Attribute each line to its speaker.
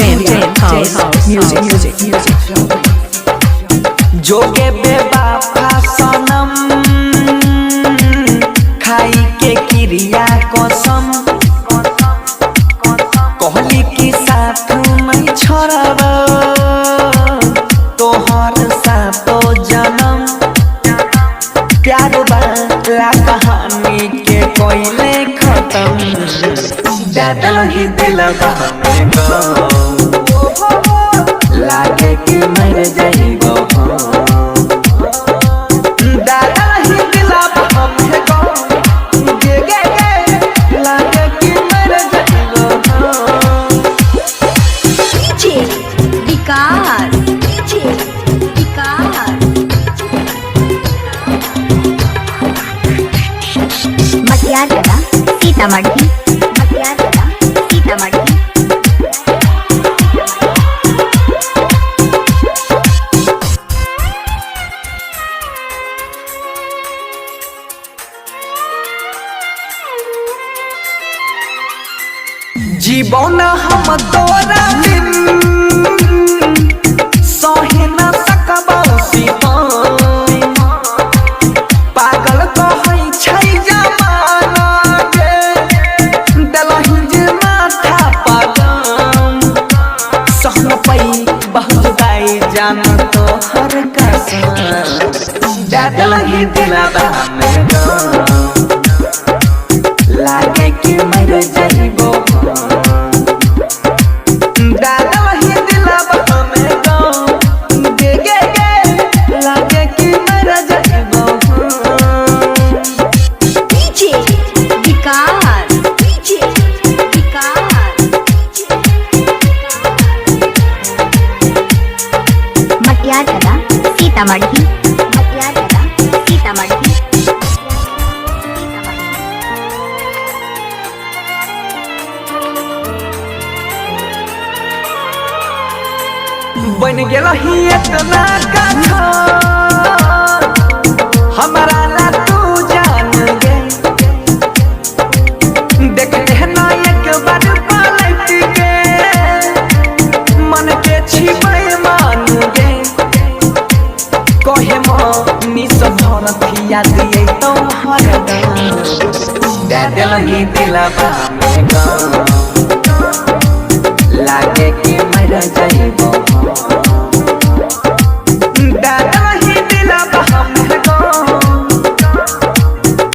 Speaker 1: music. जो के बेवफा सनम खाई के क्रिया कसम कहली कि साथ नहीं छोड़ब तोहर सातो जन्म प्यार वाला कहानी के कोइले खत्म ज्यादा ही दिलवा में लागे कि मर जाइबो दादा ही दिलवा में गे लागे कि मर जाइबो
Speaker 2: डीजे विकास मटियार कला सीतामढ़ी
Speaker 1: जीवन हम तोरा बिन सहे न सकबो सीतम पागल कहै छै जमाना के दलहि जे माथा पागम सहन पै बहुत दाई जान तो हर कसम दलहि दिलवा में लागे कि मर जाइबो
Speaker 2: सीतामढ़ी
Speaker 1: बन गेल ही इतना कथा हमारा ला तू जान गे देखते ना एक बार पलट के मन के छिपे मान गे कहे मनी सब धरथिया दिए तो हर दे दिल ही दिलवा में